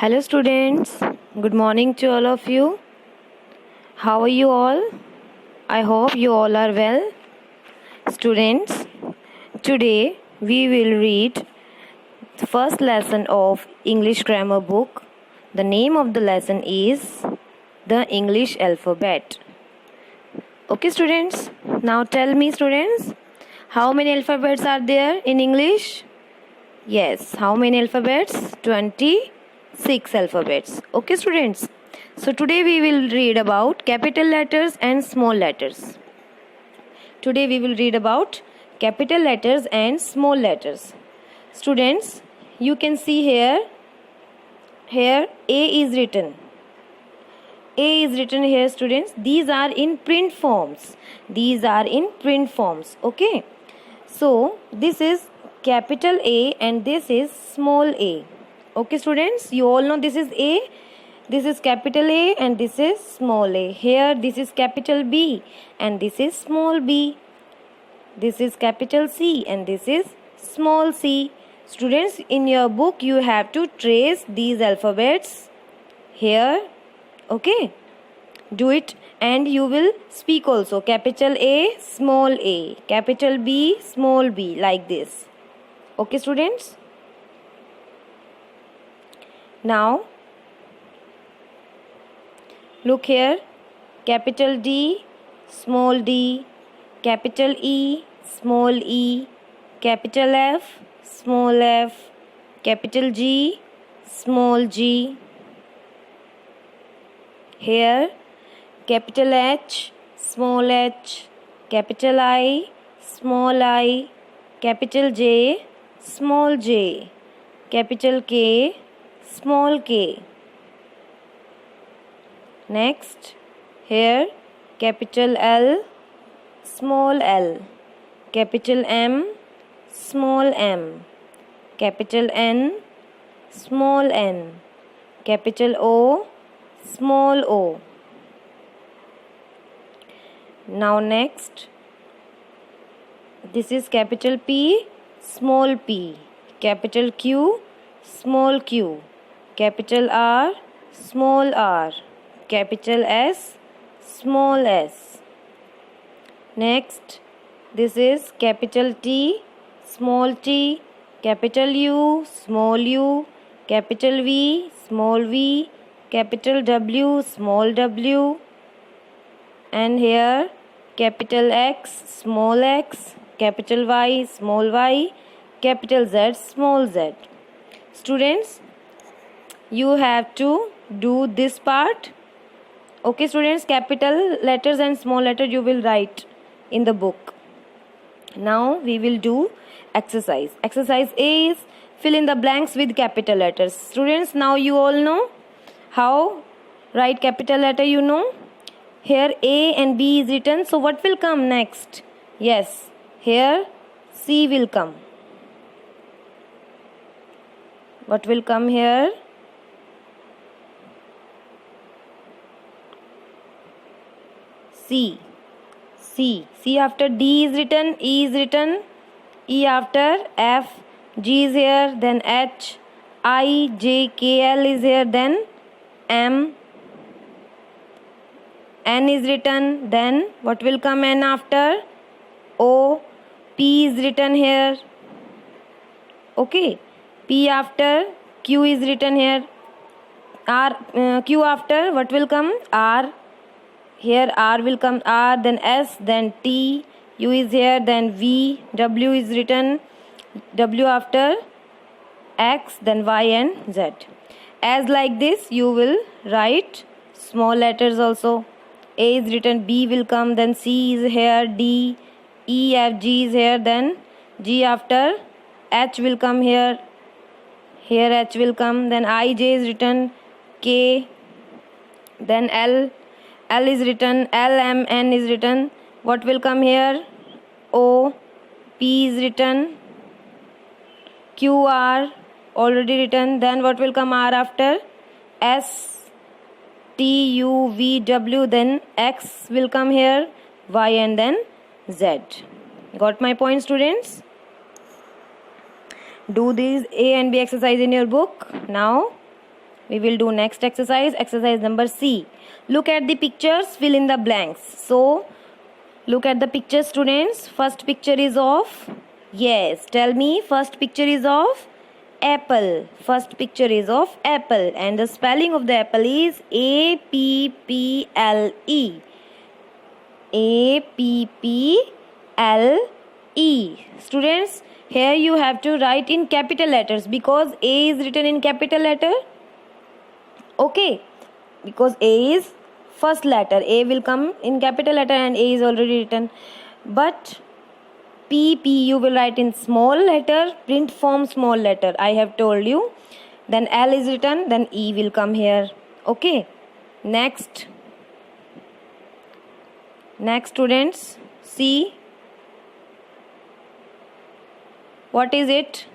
Hello students, good morning to all of you. How are you all? I hope you all are well. Students, today we will read the first lesson of English grammar book. The name of the lesson is The English Alphabet. Okay students, now tell me students, how many alphabets are there in English? Yes, how many alphabets? 26 alphabets. Okay students, so today we will read about capital letters and small letters. Today we will read about capital letters and small letters. Students, you can see here A is written. A is written here students. These are in print forms. Okay. So this is capital A and this is small a. Okay students, you all know this is A, this is capital A and this is small a. Here this is capital B and this is small b. This is capital C and this is small c. Students, in your book you have to trace these alphabets here. Okay, do it and you will speak also. Capital A, small a, capital B, small b, like this. Okay students, now look here. Capital D, small d, capital E, small e, capital F, small f, capital G, small g. Here capital H, small h, capital I, small I, capital J, small j, capital K, small k. Next, here capital L, small l, capital M, small m, capital N, small n, capital O, small o. Now next, this is capital P, small p, capital Q, small q, capital R, small r, capital S, small s. Next, this is capital T, small t, capital U, small u, capital V, small v, capital W, small w, and here capital X, small x, capital Y, small y, capital Z, small z. Students, you have to do this part. Okay students, capital letters and small letters you will write in the book. Now we will do exercise. Exercise A is fill in the blanks with capital letters. Students, now you all know how write capital letter, you know. Here A and B is written, so what will come next? Yes, here C will come. What will come here? C. C after D is written, E is written, E after F, G is here, then H, I, J, K, L is here, then M, N is written, then what will come N after? O, P is written here. Okay, P after, Q is written here. R, Q after, what will come? R. Here R will come, R, then S, then T, U is here, then V, W is written, W after X, then Y and Z. As like this you will write small letters also. A is written, B will come, then C is here, D, E, F, G is here, then G after H will come here. Here H will come, then I, J is written, K, then L is written, L, M, N is written. What will come here? O, P is written, Q, R already written. Then what will come R after? S, T, U, V, W, then X will come here, Y and then Z. Got my point students? Do these A and B exercise in your book. Now We will do next exercise, exercise number C. Look at the pictures, fill in the blanks. So, look at the picture, students. First picture is of, yes, tell me, first picture is of apple. First picture is of apple, and the spelling of the apple is A-P-P-L-E. A-P-P-L-E. Students, here you have to write in capital letters because A is written in capital letter. Okay, because A is first letter, A will come in capital letter and A is already written. But P you will write in small letter, print form small letter, I have told you. Then L is written, then E will come here. Okay, next students, see what is it?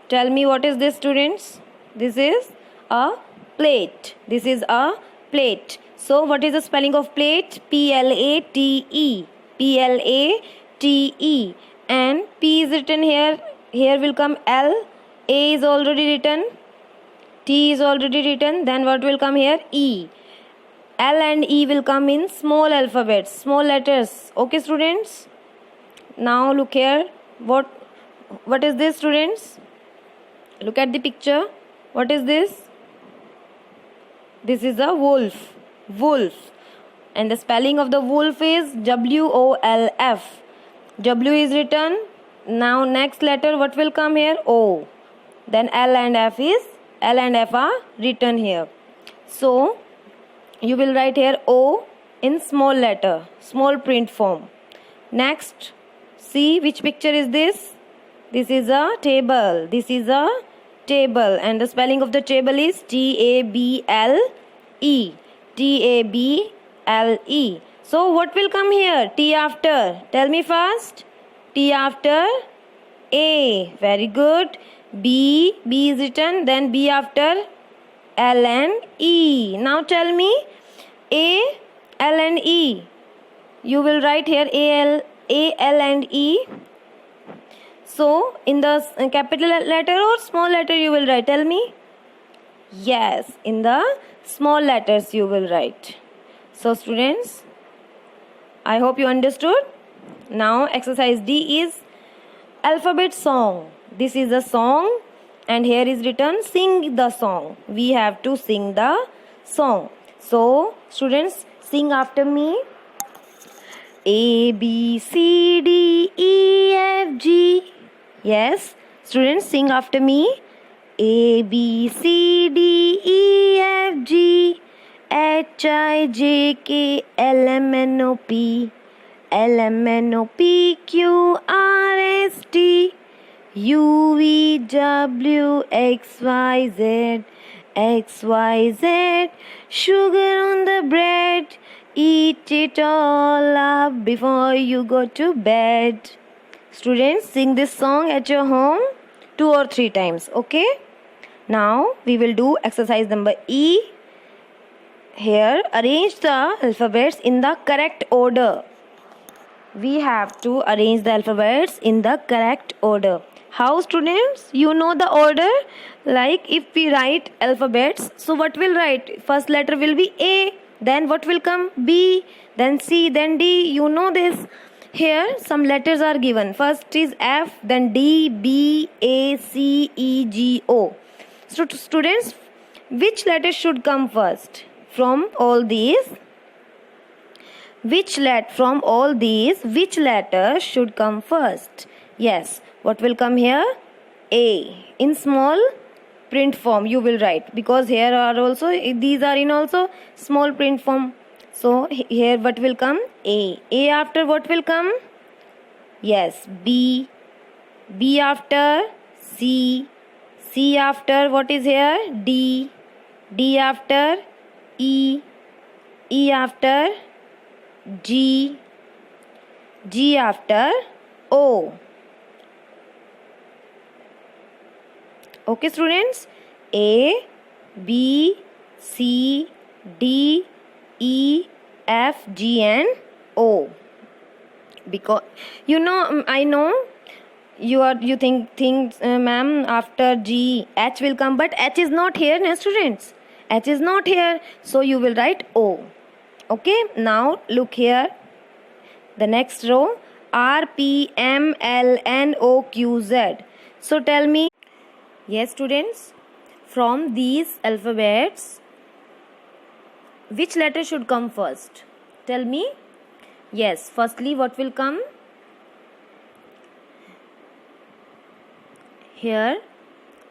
Tell me what is this, students? This is a plate. This is a plate. So what is the spelling of plate? P-L-A-T-E. P-L-A-T-E. And P is written here. Here will come L. A is already written. T is already written. Then what will come here? E. L and E will come in small alphabets, small letters. Okay, students? Now look here. What is this, students? Look at the picture. What is this? This is a wolf. Wolf. And the spelling of the wolf is W-O-L-F. W is written. Now next letter, what will come here? O. Then L and F are written here. So you will write here O in small letter, small print form. Next, see which picture is this? This is a table. This is a table, and the spelling of the table is T-A-B-L-E. T-A-B-L-E. So what will come here? T after. Tell me fast. T after A. Very good. B is written. Then B after L and E. Now tell me A, L and E. You will write here A, L and E. So in the capital letter or small letter you will write? Tell me. Yes, in the small letters you will write. So students, I hope you understood. Now exercise D is alphabet song. This is a song and here is written sing the song. We have to sing the song. So students, sing after me. A, B, C, D, E, F, G. Yes, students, sing after me. A, B, C, D, E, F, G, H, I, J, K, L, M, N, O, P, L, M, N, O, P, Q, R, S, T, U, V, W, X, Y, Z, X, Y, Z, sugar on the bread, eat it all up before you go to bed. Students, sing this song at your home 2 or 3 times, okay? Now, we will do exercise number E. Here, arrange the alphabets in the correct order. We have to arrange the alphabets in the correct order. How, students? You know the order? Like if we write alphabets, so what will write? First letter will be A, then what will come? B, then C, then D. You know this. Here some letters are given. First is F, then D, B, A, C, E, G, O. So students, which letter should come first? From all these, which letter should come first? Yes, what will come here? A. In small print form you will write, because here are also, these are in also small print form. So here what will come? A. A after what will come? Yes, B. B after C. C after what is here? D. D after E. E after G. G after O. Okay, students? A, B, C, D, E, F, G and O. Because I know You think ma'am, after G H will come, but H is not here, na students. H is not here, so you will write O. Okay, now look here. The next row, R P M L N O Q Z. So tell me, yes students, from these alphabets, which letter should come first? Tell me. Yes, firstly, what will come? Here,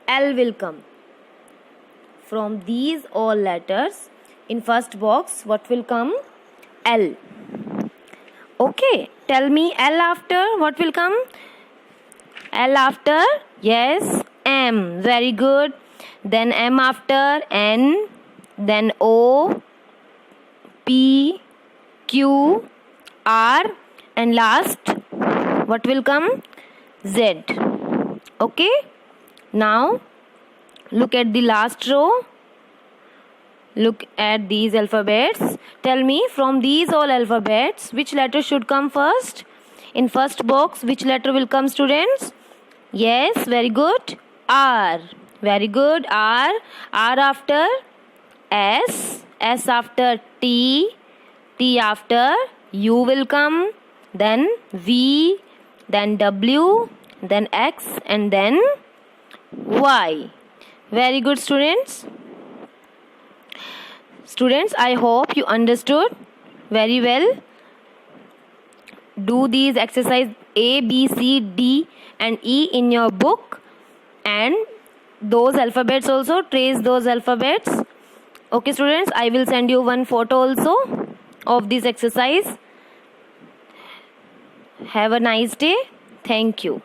L will come. From these all letters, in first box, what will come? L. Okay, tell me L after, what will come? L after, yes, M. Very good. Then M after, N. Then O, P, Q, R, and last, what will come? Z. Okay, now look at the last row. Look at these alphabets. Tell me, from these all alphabets, which letter should come first? In first box, which letter will come, students? Yes, very good. R. Very good. R. R after S. S after T. T after U will come. Then V. Then W. Then X. And then Y. Very good, students. Students, I hope you understood very well. Do these exercise A, B, C, D and E in your book, and those alphabets also, trace those alphabets. Okay students, I will send you one photo also of this exercise. Have a nice day. Thank you.